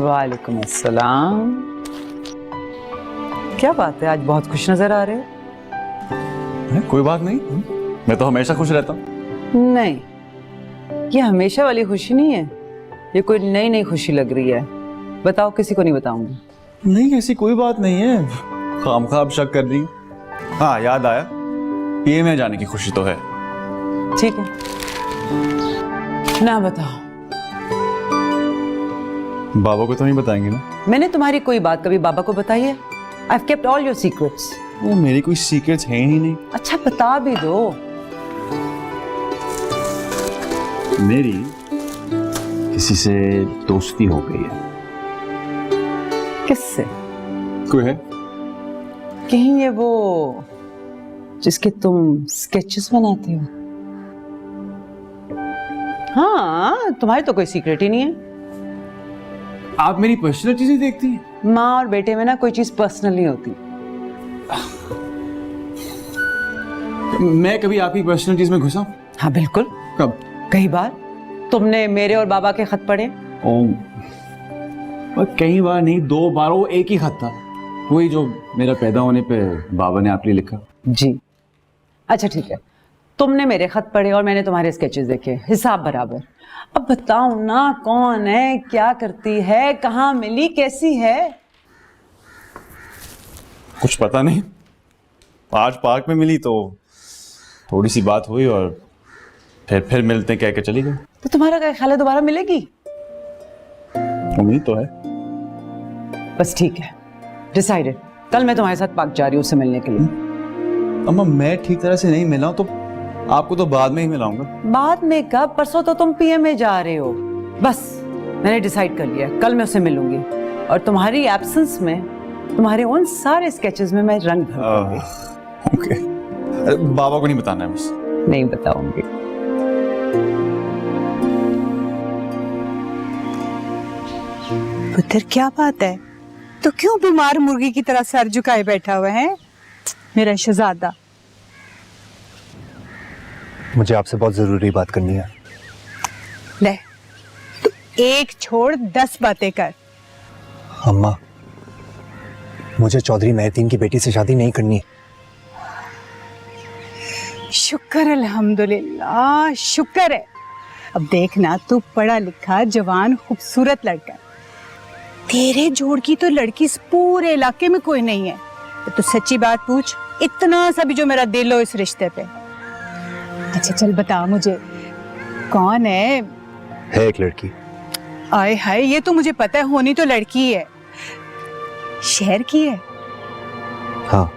वालेकुम अस्सलाम। क्या बात है, आज बहुत खुश नजर आ रहे हो। कोई बात नहीं, मैं तो हमेशा खुश रहता हूँ। नहीं, ये हमेशा वाली खुशी नहीं है, ये कोई नई नई खुशी लग रही है। बताओ, किसी को नहीं बताऊंगी। नहीं, ऐसी कोई बात नहीं है, खामखा आप शक कर रही हैं। हाँ, याद आया, पीएम में जाने की खुशी तो है। ठीक है, ना बताओ। बाबा को तो नहीं बताएंगे ना? मैंने तुम्हारी कोई बात कभी बाबा को बताई है? I've kept all your secrets. वो मेरी कोई सीक्रेट्स हैं ही नहीं। अच्छा, बता भी दो। मेरी किसी से दोस्ती हो गई है। किससे? कोई है? कहीं ये वो जिसके तुम स्केचेस बनाते हो? हाँ, तुम्हारी तो कोई सीक्रेट ही नहीं है। आप मेरी पर्सनल चीजें देखती हैं? माँ और बेटे में ना कोई चीज पर्सनल नहीं होती। मैं कभी आपकी पर्सनल चीज में घुसा? हाँ बिल्कुल। कब? कई बार। तुमने मेरे और बाबा के खत पढ़े? कई बार नहीं, 2 बार। वो एक ही खत था, वही जो मेरा पैदा होने पे बाबा ने आपके लिए लिखा। जी अच्छा ठीक है, तुमने मेरे खत पढ़े और मैंने तुम्हारे स्केचेस देखे, हिसाब बराबर। अब बताओ ना, कौन है, क्या करती है, कहाँ मिली, कैसी है? कुछ पता नहीं, आज पार्क में मिली तो थोड़ी सी बात हुई और फिर मिलते हैं कह के चली गई। तो तुम्हारा क्या ख्याल है, दोबारा मिलेगी? उम्मीद तो है। बस ठीक है, डिसाइडेड। कल मैं तुम्हारे साथ पार्क जा रही हूँ उससे मिलने के लिए। अम्मा, मैं ठीक तरह से नहीं मिला हूं तो आपको तो बाद में ही मिलाऊंगा। बाद में कब? परसों तो तुम पीएम में जा रहे हो। बस मैंने डिसाइड कर लिया, कल मैं उससे मिलूंगी और तुम्हारी एब्सेंस में तुम्हारे उन सारे स्केचेस में मैं रंग भर दूंगी। ओके। अरे बाबा को नहीं बताना है बस। नहीं बताऊंगी। पुत्र, क्या बात है? तो क्यों बीमार मुर्गी की तरह सर झुकाए बैठा हुआ है मेरा शहजादा? मुझे आपसे बहुत जरूरी बात करनी है। ले, तू एक छोड़ 10 बातें कर। अम्मा, मुझे चौधरी मेहरदीन की बेटी से शादी नहीं करनी। शुक्र अल्हम्दुलिल्लाह, शुक्र है। अब देखना, तू पढ़ा लिखा जवान खूबसूरत लड़का, तेरे जोड़ की तो लड़की इस पूरे इलाके में कोई नहीं है। तो सच्ची बात पूछ, इतना सा भी जो मेरा दिल हो इस रिश्ते पे। अच्छा चल बता मुझे, कौन है? है एक लड़की। आए हाय, ये तो मुझे पता है, होनी तो लड़की है। शहर की है? हाँ।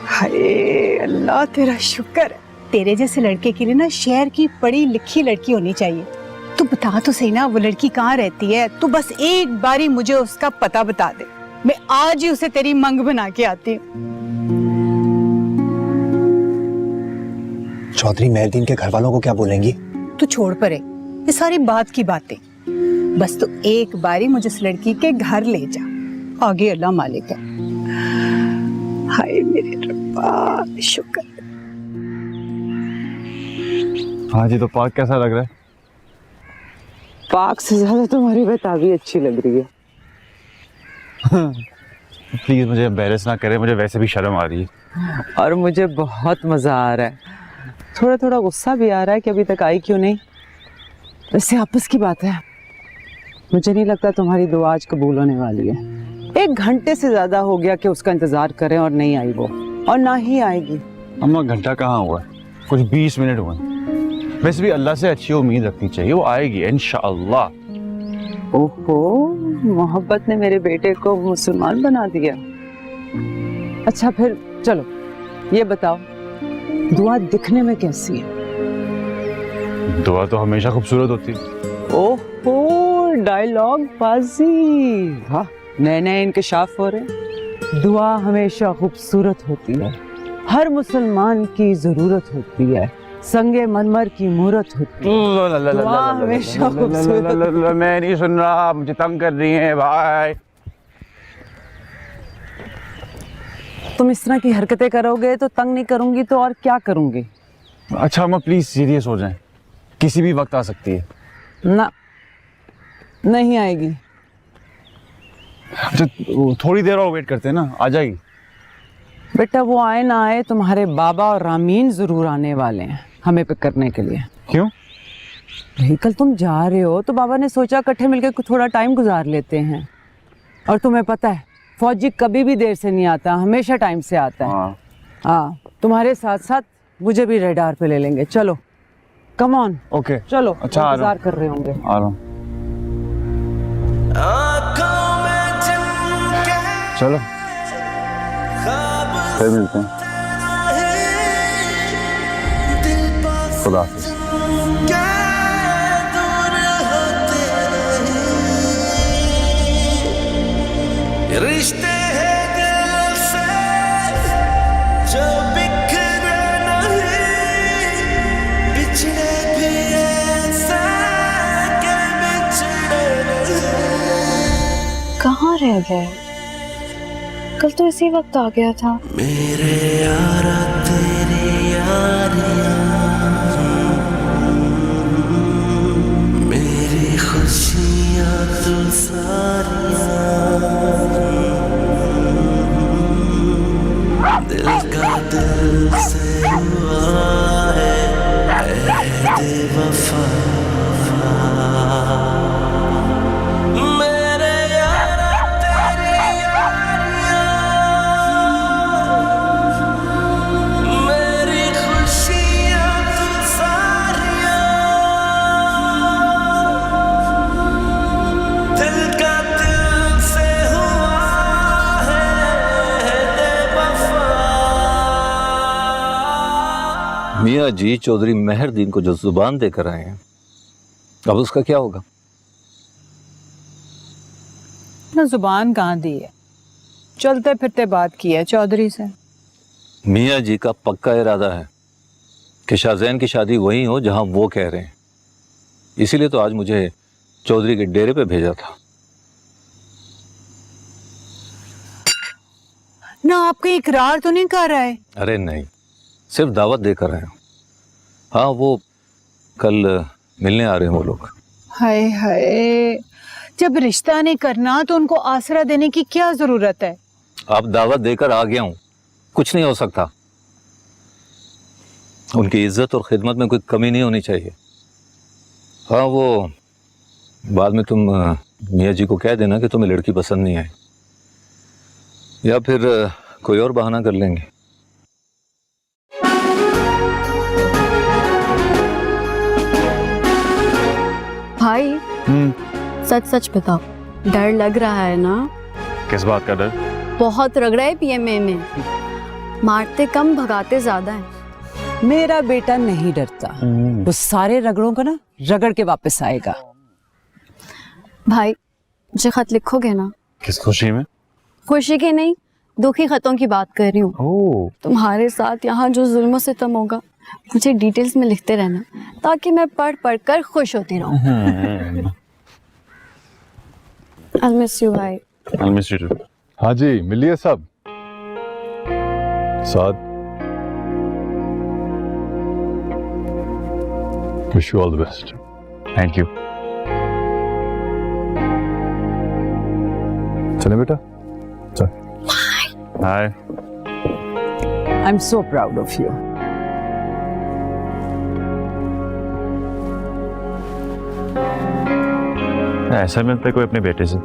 हाय अल्लाह, तेरा शुक्र है। तेरे जैसे लड़के के लिए ना शहर की पढ़ी लिखी लड़की होनी चाहिए। तू बता तो सही ना, वो लड़की कहाँ रहती है? तू बस एक बारी मुझे उसका पता बता दे, मैं आज ही उसे तेरी मंग बना के आती हूँ। चौधरी मेहरदीन के घर वालों को क्या बोलेंगी? तू छोड़ परे ये सारी बात की बातें, बस तू एक बारी मुझे इस लड़की के घर ले जा, आगे अल्लाह मालिक है। हाय मेरे रब्बा, शुक्र। हाँ जी, तो पार्क कैसा लग रहा है? पार्क से ज्यादा तुम्हारी बेताबी अच्छी लग रही है। प्लीज मुझे एम्बैरेस ना करें, मुझे वैसे भी शर्म आ रही है। और मुझे बहुत मजा आ रहा है, थोड़ा थोड़ा गुस्सा भी आ रहा है कि अभी तक आई क्यों नहीं। वैसे आपस की बात है, मुझे नहीं लगता तुम्हारी दुआ आज कबूल होने वाली है। 1 घंटे से ज्यादा हो गया कि उसका इंतजार करें और नहीं आई वो, और ना ही आएगी। अम्मा, घंटा कहाँ हुआ, कुछ 20 मिनट हुए। वैसे भी अल्लाह से अच्छी उम्मीद रखनी चाहिए, वो आएगी इंशाअल्लाह। ओहो, मोहब्बत ने मेरे बेटे को मुसलमान बना दिया। अच्छा फिर चलो ये बताओ, दुआ दिखने में कैसी है? दुआ तो हमेशा खूबसूरत होती है। ओहो, डायलॉग बाजी, वाह, नए नए इंकशाफ हो रहे। दुआ हमेशा खूबसूरत होती है, हर मुसलमान की जरूरत होती है, संगे मनमर की मूरत होती है। दुआ हमेशा खूबसूरत। मैं नहीं सुन रहा, मुझे तंग कर रही है भाई। तुम इस तरह की हरकतें करोगे तो तंग नहीं करूंगी तो और क्या करूंगी? अच्छा अम्मा, प्लीज सीरियस हो जाएं, किसी भी वक्त आ सकती है। ना, नहीं आएगी। अच्छा थोड़ी देर और वेट करते हैं ना, आ जाएगी। बेटा वो आए ना आए, तुम्हारे बाबा और रामीन जरूर आने वाले हैं हमें पिक करने के लिए। क्यों? भाई कल तुम जा रहे हो तो बाबा ने सोचा इकट्ठे मिलकर थोड़ा टाइम गुजार लेते हैं। और तुम्हें पता है फौजी कभी भी देर से नहीं आता, हमेशा टाइम से आता है। हाँ तुम्हारे साथ साथ मुझे भी रेडार पे ले लेंगे। चलो कम ऑन। ओके चलो अच्छा, आ रहा इंतजार कर रहे होंगे। आ रहा हूँ। चलो फिर मिलते हैं। खुदा हाफिज़। रिश्ते हैं दिल से जो बिखरे नहीं, बिछड़े भी ऐसा कि बिछड़े नहीं। कहाँ रह गए? कल तो इसी वक्त आ गया था। मेरे यारा तेरी यारियां, मेरी खुशियां तू सारियां, दिल का दिल से हुआ है ऐ वफा। मेरे यारा तेरी यारियां, मेरी खुशियां तू सारियां, दिल का दिल से हुआ है बेवफा। मियाँ जी चौधरी मेहरदीन को जो जुबान देकर आए हैं, अब उसका क्या होगा? ना जुबान कहाँ दी है, चलते फिरते बात की है चौधरी से। मियाँ जी का पक्का इरादा है कि शाहजैन की शादी वहीं हो जहां वो कह रहे हैं। इसीलिए तो आज मुझे चौधरी के डेरे पे भेजा था। ना आपका इकरार तो नहीं कर रहा है? अरे नहीं, सिर्फ दावत देकर आया हूं। हाँ वो कल मिलने आ रहे हैं वो लोग। हाय हाय, जब रिश्ता नहीं करना तो उनको आसरा देने की क्या जरूरत है? आप दावत देकर आ गया हूं, कुछ नहीं हो सकता। उनकी इज्जत और खिदमत में कोई कमी नहीं होनी चाहिए। हाँ वो बाद में तुम मियाँ जी को कह देना कि तुम्हें लड़की पसंद नहीं आई, या फिर कोई और बहाना कर लेंगे। भाई सच सच बताओ, डर लग रहा है ना? किस बात का डर? बहुत रगड़ा है पीएमए में, मारते कम भगाते ज्यादा है। मेरा बेटा नहीं डरता, वो सारे रगड़ों को ना रगड़ के वापस आएगा। भाई मुझे खत लिखोगे ना? किस खुशी में? खुशी की नहीं, दुखी खतों की बात कर रही हूँ। ओह तुम्हारे साथ यहाँ जो जुल्म सितम होगा मुझे डिटेल्स में लिखते रहना, ताकि मैं पढ़ पढ़ कर खुश होती रहूं। I'll miss you भाई। I'll miss you too। हाँ जी मिलिए सब साथ। Wish you all the best. Thank you. चले बेटा, चल। हाय। I'm so proud of you। ऐसा मिलता है कोई अपने बेटे से,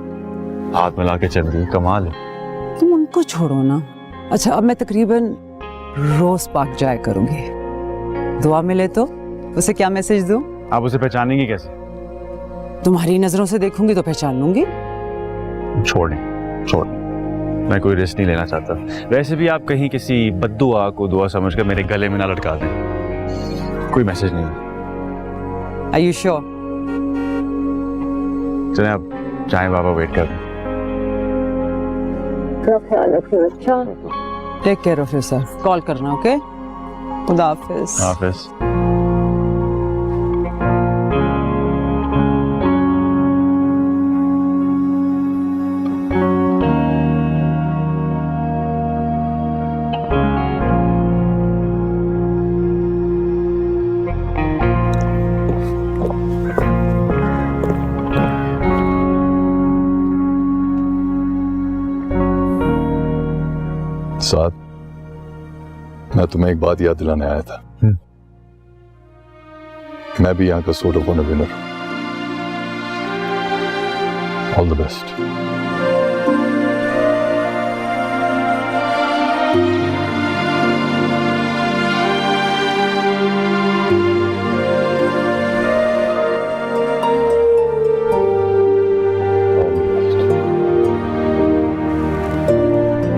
हाथ मिला के चल रही है, कमाल है। तुम उनको छोड़ो ना। अच्छा अब मैं तकरीबन रोज पार्क जाया करूंगी, दुआ मिले तो उसे क्या मैसेज दूं? आप उसे पहचानेंगी कैसे? तुम्हारी नजरों से देखूंगी तो पहचान लूंगी। छोड़, मैं कोई रिस्क नहीं लेना चाहता। वैसे भी आप कहीं किसी बद्दुआ को दुआ समझकर मेरे गले में ना लटका दें। कोई मैसेज नहीं। Are you sure? चलें आप चाय, बाबा वेट कर रहे हैं। Take care of yourself. Call करना, ओके? खुदा हाफिज। हाफिज। साथ मैं तुम्हें एक बात याद दिलाने आया था। मैं भी यहाँ का sort of winner. All the best.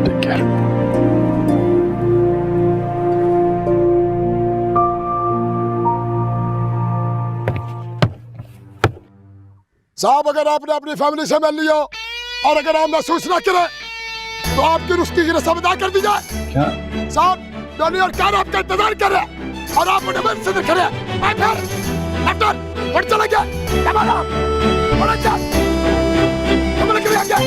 Take care. साहब, अगर आपने अपनी फैमिली से मिल लिया और अगर आप महसूस न करें तो आपकी रुस्ती की रस्म अदा कर दी जाए। क्या? साहब, डॉनी और कार आपका इंतजार कर रहे हैं और आप उन्हें मंच से खड़े हैं। मैं फिर डॉक्टर उठ चला गया। जमाना बड़ा क्या तुम लोग आ गया।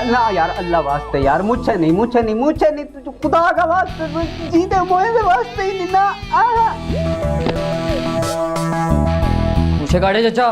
ना यार, अल्लाह वास्ते यार, मुझे नहीं तुझे खुदा का वास्ते जीते मोए वास्ते ही नहीं ना। मुझे काटे चाचा।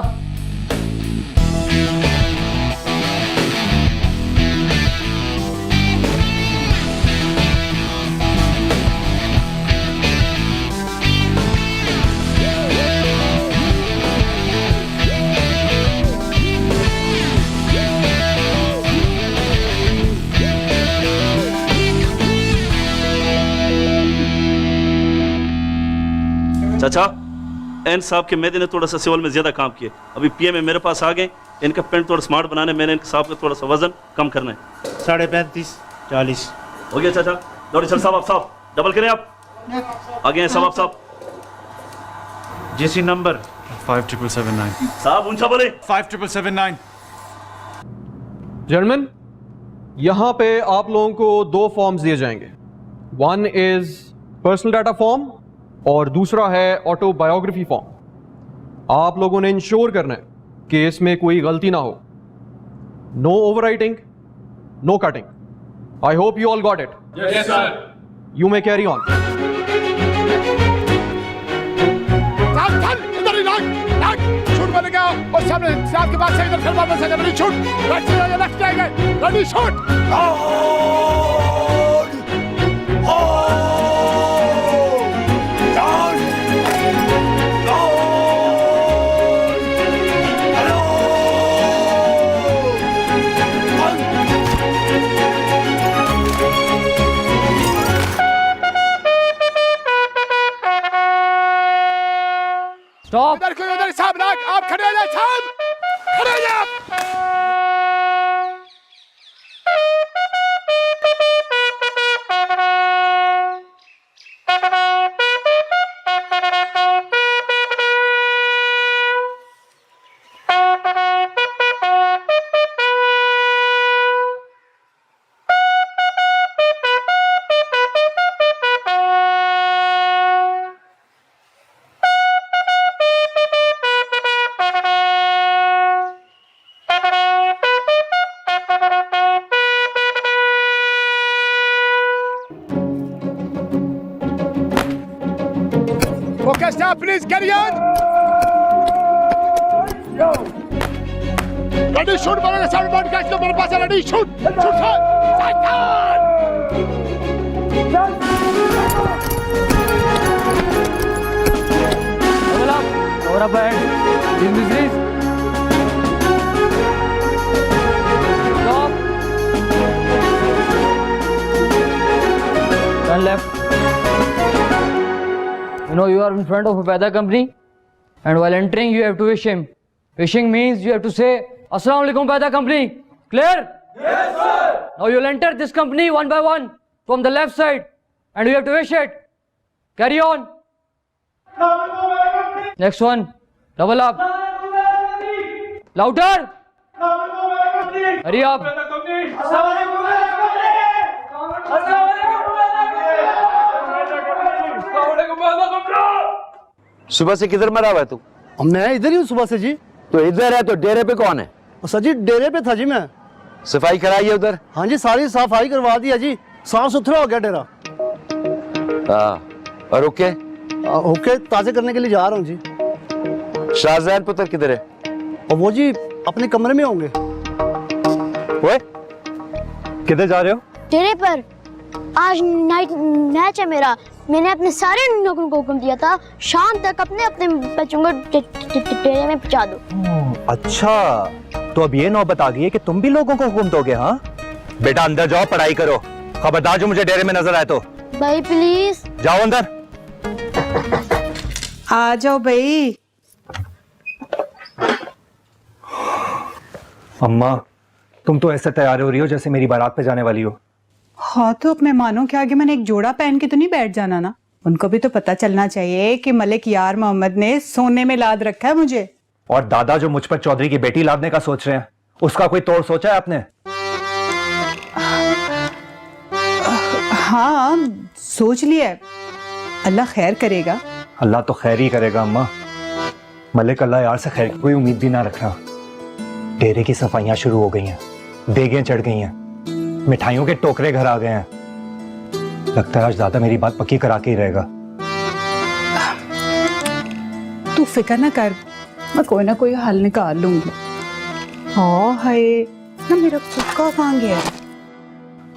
चाचा, एन साहब के मेदे ने थोड़ा सा सिविल में ज्यादा काम किए। अभी पीएम में मेरे पास आ गए। इनका पेंट थोड़ा स्मार्ट बनाने, मैंने इनके साहब का थोड़ा सा वजन कम करना है। 35.5 40 हो गया चाचा। दौड़ी चल साहब, आप साहब डबल करें आप। आगे हैं साहब, आप साहब। जेसी नंबर 5779 साहब ऊंचा बोले। 5779। जेंटलमैन, यहां पे आप लोगों को 2 फॉर्म्स दिए जाएंगे। One is personal data form और दूसरा है ऑटोबायोग्राफी फॉर्म। आप लोगों ने इंश्योर करना है कि इसमें कोई गलती ना हो। No overwriting, no cutting. I hope you all got it. Yes sir. You may carry on. इधर ही लाग शूट बन गया और सामने साहब के पास से इधर फिर वापस आ जा। Ready shoot. राइट से लेफ्ट जाएगा। Ready shoot. स्टॉप। इधर कोई उधर साहब लाग। आप खड़े हो जाए साहब, खड़े हो जाए आप। Okay, stop, please, carry on. Yo. Ready, shoot, मेरे सामने बॉडी कैच लो, मेरे पास है, ready, shoot, shoot, shoot, Cover up ahead. In this race. Stop. Turn left. You know you are in front of a weather company, and while entering you have to wish him. Wishing means you have to say Assalamu alaikum weather company. Clear? Yes, sir. Now you'll enter this company one by one from the left side, and you have to wish it. Carry on. Next one. Double up. Louder. Hurry up. सुबह से किधर मरा हुआ है तू? मैं इधर ही हूँ सुबह से जी। तो इधर है तो डेरे पे कौन है? सर जी डेरे पे था जी मैं। सफाई कराई है उधर? हाँ जी सारी सफाई करवा दिया जी, साफ सुथरा हो गया डेरा। और ओके? ओके ताजे करने के लिए जा रहा हूँ जी। शाहजहान पुत्र किधर है? और वो जी अपने कमरे में होंगे। ओए किधर जा रहे हो? डेरे पर आज नाइट मैच है मेरा। मैंने अपने सारे लोगों को हुक्म दिया था शाम तक अपने अपने बच्चों को डेरे में पहुंचा दो। अच्छा तो अब ये नौबत आ गई है कि तुम भी लोगों को हुक्म दोगे? हाँ बेटा अंदर जाओ, पढ़ाई करो। खबरदार जो मुझे डेरे में नजर आए तो। भाई प्लीज जाओ अंदर। आ जाओ भाई। अम्मा तुम तो ऐसे तैयार हो रही हो जैसे मेरी बारात पे जाने वाली हो। हाँ तो अब मेहमानों के आगे मैंने एक जोड़ा पहन के तो नहीं बैठ जाना ना। उनको भी तो पता चलना चाहिए कि मलिक यार मोहम्मद ने सोने में लाद रखा है मुझे। और दादा जो मुझ पर चौधरी की बेटी लादने का सोच रहे हैं, उसका कोई तोड़ सोचा है आपने? हाँ सोच लिया है, अल्लाह खैर करेगा। अल्लाह तो खैर ही करेगा अम्मा। मलिक अल्लाह यार से खैर की कोई उम्मीद भी ना रखना। डेरे की सफाइयां शुरू हो गई हैं, देगें चढ़ गई हैं, मिठाइयों के टोकरे घर आ गए हैं। लगता है आज दादा मेरी बात पक्की करा के ही रहेगा। तू फिक्र ना कर, मैं कोई ना कोई हल निकाल लूंगी। हाँ है ना मेरा कुक्का कहाँ गया?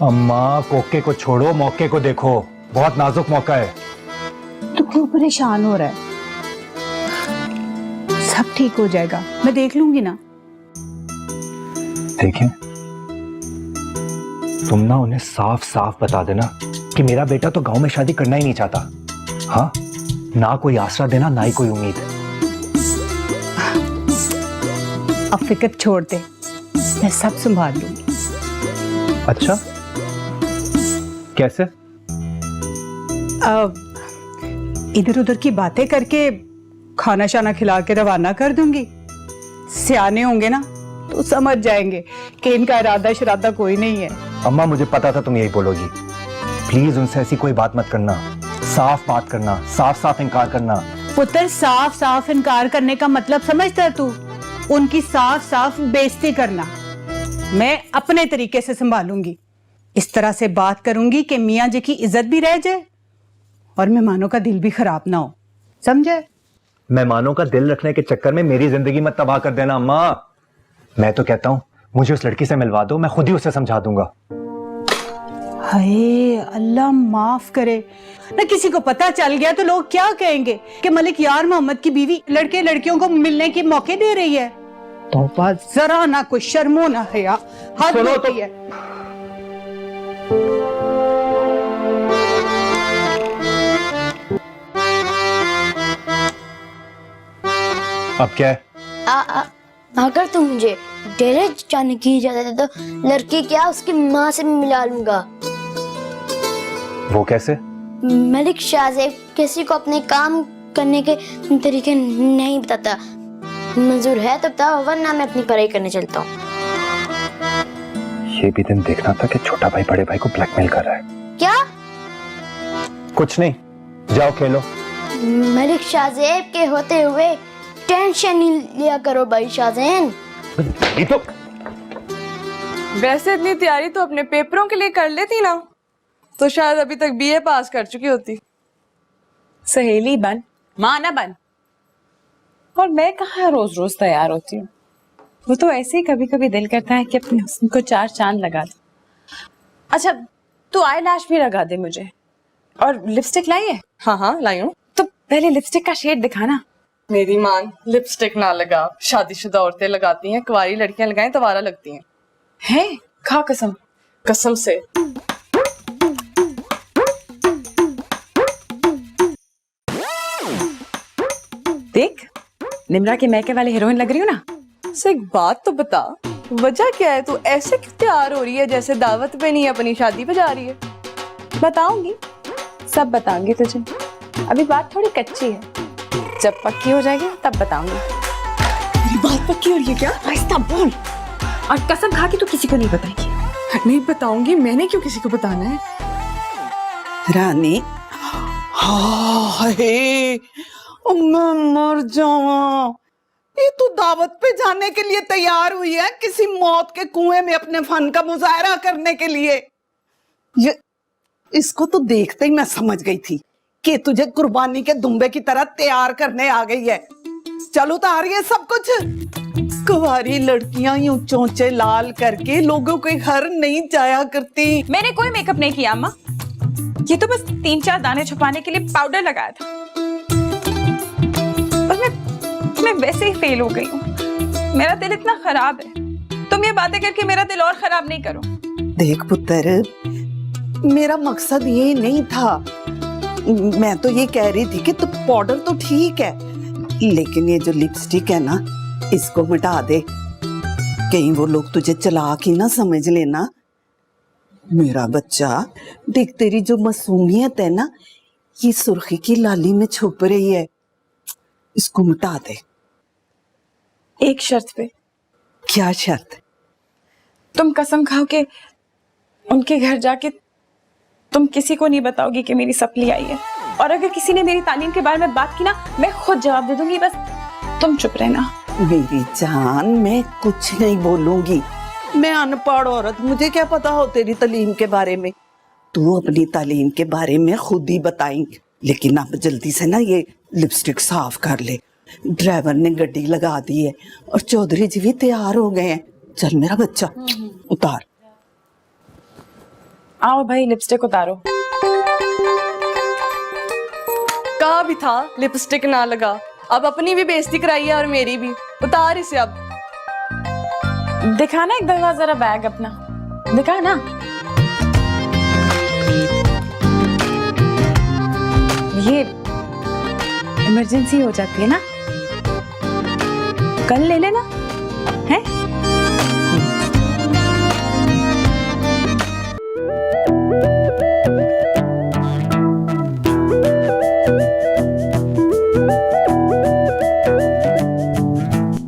अम्मा कोके को छोड़ो, मौके को देखो, बहुत नाजुक मौका है। तू क्यों परेशान हो रहा है? सब ठीक हो जाएगा, मैं देख लूंगी ना। देखें तुम ना उन्हें साफ साफ बता देना कि मेरा बेटा तो गांव में शादी करना ही नहीं चाहता। हाँ ना कोई आसरा देना ना ही कोई उम्मीद। अब फिक्र छोड़ दे, मैं सब संभाल लूंगी। अच्छा कैसे? अब इधर उधर की बातें करके खाना शाना खिला के रवाना कर दूंगी। सियाने होंगे ना तो समझ जाएंगे कि इनका इरादा शरादा कोई नहीं है। अम्मा मुझे पता था तुम यही बोलोगी। प्लीज उनसे ऐसी कोई बात मत करना, साफ बात करना, साफ साफ इनकार करना। पुत्र साफ साफ इनकार करने का मतलब समझता है तू? उनकी साफ साफ बेइज्जती करना। मैं अपने तरीके से संभालूंगी, इस तरह से बात करूंगी कि मियाँ जी की इज्जत भी रह जाए और मेहमानों का दिल भी खराब ना हो, समझे? मेहमानों का दिल रखने के चक्कर में मेरी जिंदगी मत तबाह कर देना अम्मा। मैं तो कहता हूँ मुझे उस लड़की से मिलवा दो, मैं खुद ही उसे समझा दूंगा। हाय अल्लाह माफ करे ना, किसी को पता चल गया तो लोग क्या कहेंगे कि मलिक यार मोहम्मद की बीवी लड़के लड़कियों को मिलने के मौके दे रही है। तौबा, जरा ना कोई शर्मो ना हया, हद होती है। अब क्या है? अगर तुम मुझे डेरे जाने की इजाजत दे तो लड़की क्या उसकी माँ से मिला लूंगा। वो कैसे? मलिक शाहजेब किसी को अपने काम करने के तरीके नहीं बताता। मंजूर है तो बताओ, वरना मैं अपनी पढ़ाई करने चलता हूँ। ये भी दिन देखना था कि छोटा भाई बड़े भाई को ब्लैकमेल कर रहा है। क्या? कुछ नहीं, जाओ खेलो। मलिक शाहजेब के होते हुए टेंशन नहीं लिया करो भाई शाहजैन। तो वैसे इतनी तैयारी तो अपने पेपरों के लिए कर लेती ना, तो शायद अभी तक बीए पास कर चुकी होती। सहेली बन, माँ ना बन। और मैं कहाँ रोज रोज तैयार होती हूँ। वो तो ऐसे ही कभी कभी दिल करता है कि अपने हुस्न को चार चांद लगा दो। अच्छा तू आई लैश भी लगा दे मुझे। और लिपस्टिक लाई है? हाँ हाँ लाई हूँ। तो पहले लिपस्टिक का शेड दिखाना। मेरी मान, लिपस्टिक ना लगा, शादीशुदा औरतें लगाती हैं, कुंवारी लड़कियां लगाएं तो वारा लगती हैं। है? खा कसम। कसम से। देख, निम्रा के मैके वाले हीरोइन लग रही हूँ ना। से एक बात तो बता, वजह क्या है? तू ऐसे क्यों तैयार हो रही है जैसे दावत पे नहीं अपनी शादी पे जा रही है? बताऊंगी, सब बताऊंगी तुझे। अभी बात थोड़ी कच्ची है, जब पक्की हो जाएगी तब बताऊंगी। मेरी बात पक्की हो रही है क्या? आहिस्ता बोल, और कसम खा के तू किसी को नहीं बताएगी। नहीं बताऊंगी, मैंने क्यों किसी को बताना है? रानी, हाय, मैं मर जाऊं। ये तू दावत पे जाने के लिए तैयार हुई है किसी मौत के कुएं में अपने फन का मुजाहरा करने के लिए? ये इसको तो देखते ही मैं समझ गई थी कि तुझे कुर्बानी के दुम्बे की तरह तैयार करने आ गई है। चलो तो आ रही है सब कुछ। कुंवारी लड़कियां यूं चोंचे लाल करके लोगों के घर नहीं जाया करती। मैंने कोई मेकअप नहीं किया अम्मा, ये तो बस 3-4 दाने छुपाने के लिए पाउडर लगाया था। और मैं वैसे ही फेल हो गई हूँ। मेरा दिल इतना खराब है, तुम ये बातें करके मेरा दिल और खराब नहीं करो। देख पुत्र, मेरा मकसद ये नहीं था। मैं तो ये कह रही थी कि तू पाउडर तो ठीक है, लेकिन ये जो लिपस्टिक है ना, इसको मिटा दे। कहीं वो लोग तुझे चालाक ही ना समझ लेना। मेरा बच्चा, देख तेरी जो मासूमियत है ना, ये सुर्खी की लाली में छुप रही है। इसको मिटा दे। एक शर्त पे। क्या शर्त? तुम कसम खाओ कि उनके घर जाके तुम किसी को नहीं बताओगी कि मेरी सप्ली आई है, और अगर किसी ने मेरी तालीम के बारे में बात की ना, मैं खुद जवाब दे दूंगी। बस तुम चुप रहना। मेरी जान, मैं कुछ नहीं बोलूंगी। मैं अनपढ़ औरत, मुझे क्या पता हो तेरी तालीम के बारे में। तू अपनी तालीम के बारे में खुद ही बताएंगे। लेकिन अब जल्दी से ना ये लिपस्टिक साफ कर ले। ड्राइवर ने गड्डी लगा दी है और चौधरी जी भी तैयार हो गए हैं। चल मेरा बच्चा, उतार। आओ भाई, लिपस्टिक उतारो। कहा भी था लिपस्टिक ना लगा, अब अपनी भी बेइज्जती कराई है और मेरी भी। उतार इसे अब। दिखाना एक दफा जरा बैग अपना, दिखा ना। ये इमरजेंसी हो जाती है ना, कल ले लेना है।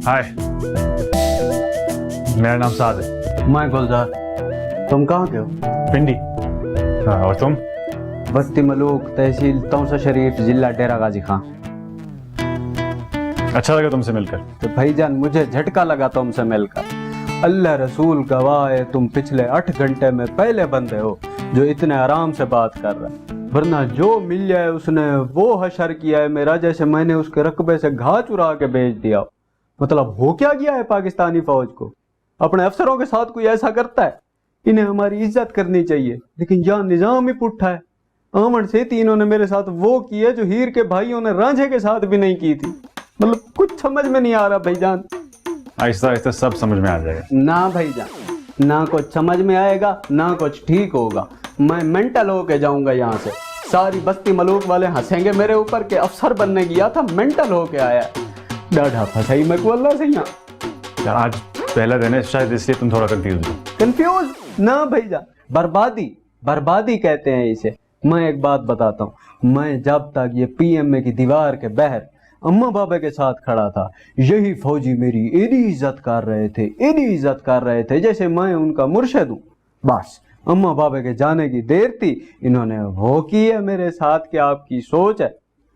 हाय, मेरा नाम साद है। मैं गुलजार। तुम कहाँ के हो? पिंडी। हाँ, और तुम? बस्ती मलूक, तहसील तौसा शरीफ, जिला डेरा गाजी खां। अच्छा लगा तुमसे मिलकर। तो भाईजान, मुझे झटका लगा तुमसे मिलकर। अल्लाह रसूल गवाह है, तुम पिछले 8 घंटे में पहले बंदे हो जो इतने आराम से बात कर रहे हैं। वरना जो मिल जाए उसने वो हशर किया है मेरा, जैसे मैंने उसके रकबे से घा चुरा के भेज दिया। मतलब हो क्या गया है पाकिस्तानी फौज को? अपने अफसरों के साथ कोई ऐसा करता है? इन्हें हमारी इज्जत करनी चाहिए, लेकिन यहाँ निजाम ही पुट्ठा है। आमन से इन्होंने मेरे साथ वो की है जो हीर के भाइयों ने रांझे के साथ भी नहीं की थी। मतलब कुछ समझ में नहीं आ रहा भाईजान। आहिस्ता आहिस्ता सब समझ में आ जाएगा। ना भाईजान, ना कुछ समझ में आएगा, ना कुछ ठीक होगा। मैं मेंटल होके जाऊंगा यहाँ से। सारी बस्ती मलूक वाले हंसेंगे मेरे ऊपर के अफसर बनने गया था, मेंटल होके आया। डाढ़ा फंसाई मैं को अल्लाह से यहाँ। यार आज पहला दिन है, शायद इसलिए तुम थोड़ा कंफ्यूज हो। कंफ्यूज ना भैया, बर्बादी, बर्बादी कहते हैं इसे। मैं एक बात बताता हूँ, मैं जब तक ये पीएमए की दीवार के बाहर अम्मा बाबा के साथ खड़ा था, यही फौजी मेरी इतनी इज्जत कर रहे थे, इतनी इज्जत कर रहे थे जैसे मैं उनका मुर्शिद हूँ। बस अम्मा बाबा के जाने की देर थी, इन्होंने वो की है मेरे साथ कि आपकी सोच है।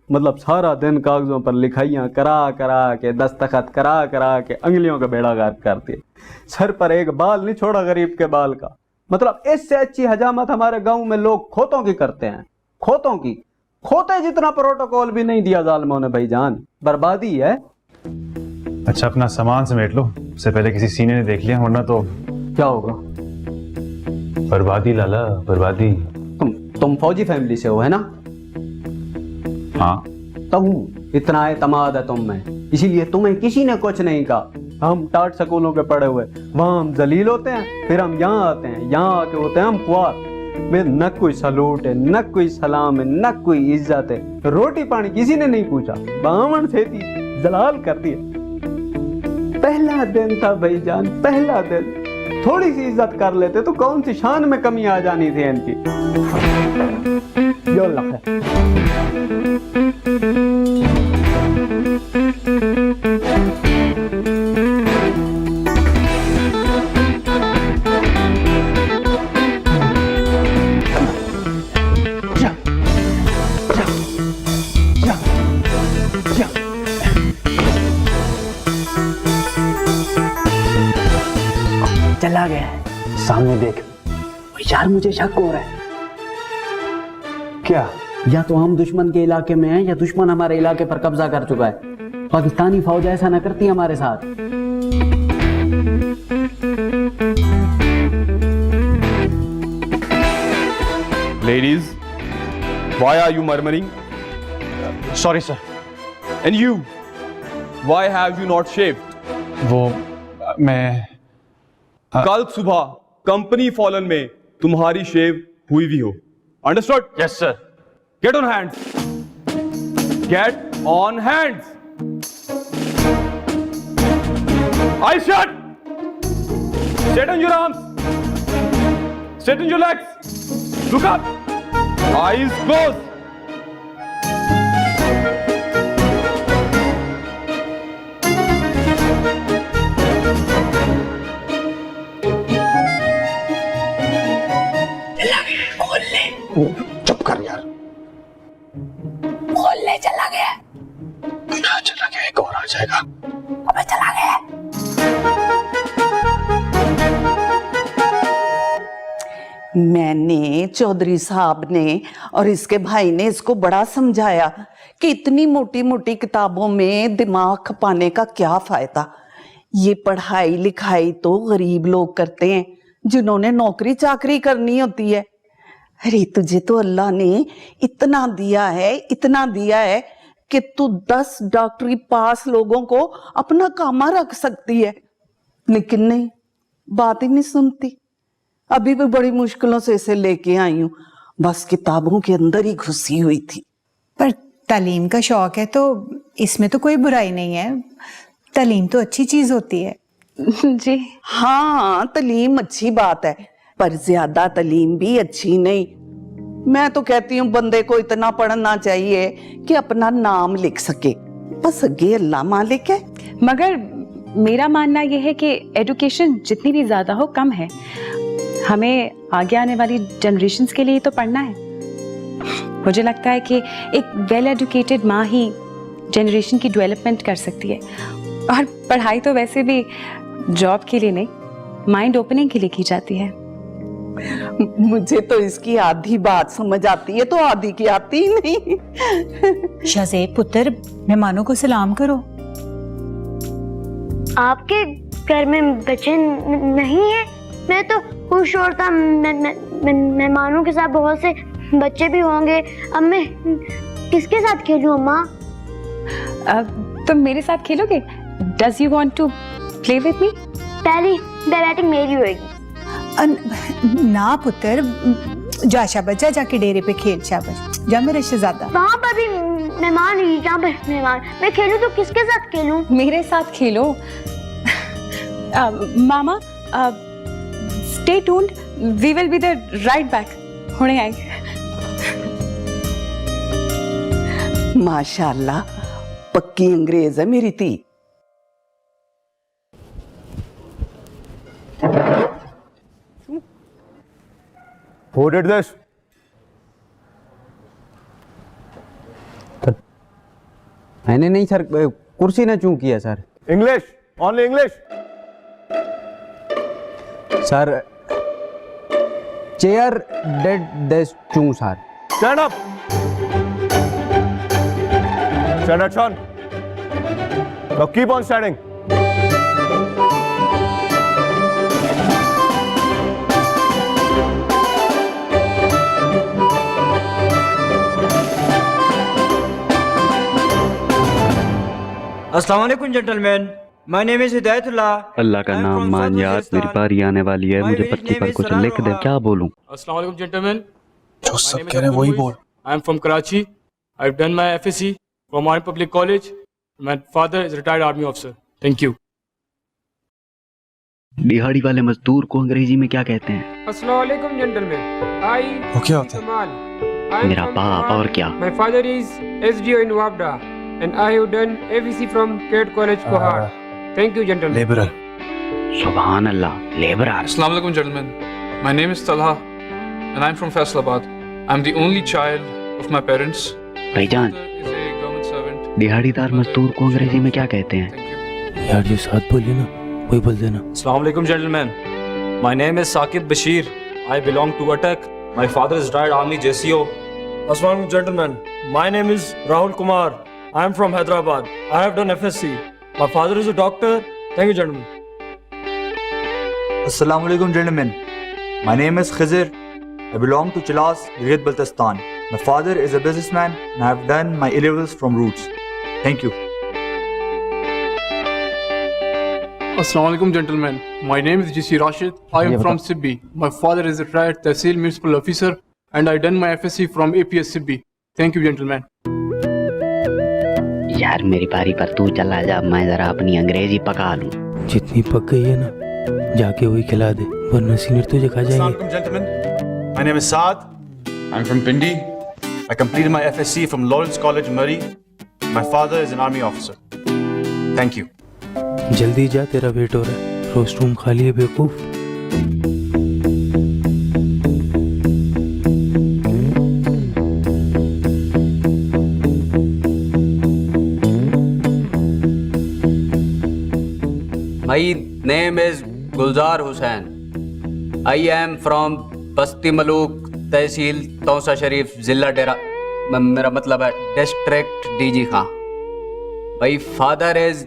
मतलब सारा दिन कागजों पर लिखाइयाँ करा करा के, दस्तखत करा करा के अंगलियों का बेड़ा गर्क कर दिए। सर पर एक बाल नहीं छोड़ा गरीब के बाल का। मतलब इससे अच्छी हजामत हमारे गांव में लोग खोतों की करते हैं, खोतों की। खोते जितना प्रोटोकॉल भी नहीं दिया जालिमों ने भाईजान। बर्बादी है। अच्छा अपना सामान समेट लो, उससे पहले किसी सीने ने देख लिया, वरना तो क्या होगा? बर्बादी लाला, बर्बादी। तुम फौजी फैमिली से हो, है ना? हाँ तो हूँ, इतना एतमाद है तुम में, इसीलिए तुम्हें किसी ने कुछ नहीं कहा। हम टाट स्कूलों के पढ़े हुए, वहां हम जलील होते हैं, फिर हम यहाँ आते हैं, यहाँ आके होते हैं हम खुआर में। न कोई सलूट है, न कोई सलाम है, न कोई इज्जत है। रोटी पानी किसी ने नहीं पूछा, बामण से थी जलाल कर दिया। पहला दिन था भाईजान, पहला दिन। थोड़ी सी इज्जत कर लेते तो कौन सी शान में कमी आ जानी थी इनकी। यो अल्लाह है। चला गया है। सामने देख यार, मुझे शक हो रहा है। क्या? या तो हम दुश्मन के इलाके में हैं या दुश्मन हमारे इलाके पर कब्जा कर चुका है। पाकिस्तानी फौज ऐसा न करती हमारे साथ। Ladies, why are you murmuring? Sorry sir. And you, why have you not shaved? वो मैं कल सुबह कंपनी फॉलन में तुम्हारी शेव हुई भी हो। Understood? Yes sir. Get on hands, get on hands. I shut, straight on your arms, straight on your legs, look up, eyes close. चुप कर यार। खोलने चला गया। चला गया, एक और आ जाएगा। अबे चला गया। मैंने, चौधरी साहब ने और इसके भाई ने इसको बड़ा समझाया कि इतनी मोटी मोटी किताबों में दिमाग खपाने का क्या फायदा। ये पढ़ाई लिखाई तो गरीब लोग करते हैं जिन्होंने नौकरी चाकरी करनी होती है। अरे तुझे तो अल्लाह ने इतना दिया है, इतना दिया है कि तू 10 डॉक्टरी पास लोगों को अपना कामा रख सकती है, लेकिन नहीं, बात ही नहीं सुनती। अभी भी बड़ी मुश्किलों से इसे लेके आई हूँ, बस किताबों के अंदर ही घुसी हुई थी। पर तालीम का शौक है तो इसमें तो कोई बुराई नहीं है। तालीम तो अच्छी चीज होती है। जी हाँ, तालीम अच्छी बात है, पर ज्यादा तालीम भी अच्छी नहीं। मैं तो कहती हूँ बंदे को इतना पढ़ना चाहिए कि अपना नाम लिख सके, बस अगे अल्लाह मालिक है। मगर मेरा मानना यह है कि एजुकेशन जितनी भी ज्यादा हो कम है। हमें आगे आने वाली जनरेशन्स के लिए तो पढ़ना है। मुझे लगता है कि एक वेल एजुकेटेड माँ ही जनरेशन की डेवलपमेंट कर सकती है। और पढ़ाई तो वैसे भी जॉब के लिए नहीं, माइंड ओपनिंग के लिए की जाती है। मुझे तो इसकी आधी बात समझ आती है तो आधी की आती ही नहीं। शाहज़ेब पुत्र, मेहमानों को सलाम करो। आपके घर में बच्चे नहीं है? मैं तो खुश होता मेहमानों के साथ बहुत से बच्चे भी होंगे। अब मैं किसके साथ खेलूं अम्मा? तुम मेरे साथ खेलोगे? Does you want to play with me? पहली बैटिंग मेरी होगी। ना पुत्र, जा शाबाश, जा जाके डेरे पे खेल। शाबाश, जा मेरे शहजादा। वहाँ पर भी मेहमान ही, जहाँ पर मेहमान। मैं खेलूं तो किसके साथ खेलूं? मेरे साथ खेलो। मामा, stay tuned. We will be there right back. हुणे आएंगे। माशाल्लाह, पक्की अंग्रेज है मेरी ती। Who did this? मैंने नहीं सर, कुर्सी ने चूं किया sir. English, only English. Sir, chair did this चूं sir. Stand up. Stand at Sean. Now keep on standing. अस्सलाम वालेकुम gentleman, my name is Hidayatullah. Allah का नाम मान यार, मेरी बारी आने वाली है, मुझे पर्ची पर कुछ लिख दे, क्या बोलूं? अस्सलाम वालेकुम जेंटलमैन, जो सब कह रहे हैं वही बोल। आई am from Karachi, I have done my FSc from army public college, my father is retired army officer, thank you. दिहाड़ी वाले मजदूर को अंग्रेजी में क्या कहते हैं? अस्सलाम वालेकुम जेंटलमैन, आई वो क्या होता है? मेरा बाप, और क्या? My father is SDO in वापडा and I have done FSC from cadet college Kohat, thank you gentleman. Labourer. सुभान अल्लाह, लेबरर। अस्सलाम वालेकुम gentleman, my name is Talha and I am from Faisalabad, I am the only child of my parents. भाईजान, दिहाड़ीदार मजदूर को अंग्रेजी में क्या कहते हैं? यार जो साथ बोलिए ना वही बोल देना। अस्सलाम वालेकुम gentleman, my name is Saqib Bashir, I belong to Attock, my father is retired army JCO. अस्सलाम वालेकुम gentleman, my name is Rahul Kumar, I am from Hyderabad, I have done FSC, my father is a doctor, thank you gentleman. अस्सलाम वालेकुम gentleman, my name is Khizar, I belong to Chilas, Great Baltistan. My father is a businessman and I have done my A-levels from Roots. Thank you. Assalamu alaikum gentlemen. My name is GC Rashid. I am from Sibbi. My father is a retired Tehsil municipal officer and I done my FSC from APS Sibbi. Thank you gentlemen. यार मेरी बारी पर तू चला जा, मैं जरा अपनी अंग्रेजी पका लूं। जितनी पक गई है ना जाके वही खिला दे, वरना सीनियर तुझे खा जाएंगे। Assalamualaikum gentlemen. My name is Saad. I'm from Pindi. I completed my FSC from Lawrence College, Murray. My father is an army officer. Thank you. जल्दी जा, तेरा वेट हो रहा है, रोस्ट रूम खाली है बेवकूफ। My name is Gulzar Hussain. I am from बस्ती मलूक, तहसील तौसा शरीफ, जिला डेरा, मेरा मतलब है district DG Khan. My father is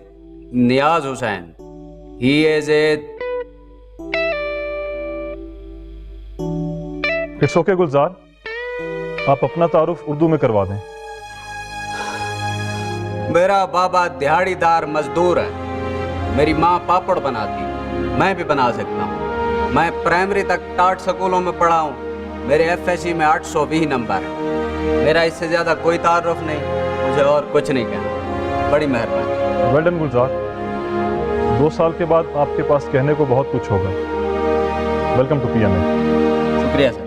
Niaz Hussain, he is it's okay Gulzar, आप अपना तारुफ उर्दू में करवा दें। मेरा बाबा दिहाड़ीदार मजदूर है, मेरी माँ पापड़ बनाती, मैं भी बना सकता हूँ। मैं प्राइमरी तक टाट स्कूलों में पढ़ा हूँ, मेरे एफएससी में 820 नंबर है। मेरा इससे ज़्यादा कोई तारुफ नहीं, मुझे और कुछ नहीं कहना। बड़ी मेहरबानी। वेल डन गुलजार, 2 साल के बाद आपके पास कहने को बहुत कुछ होगा। Welcome to PMA. शुक्रिया सर।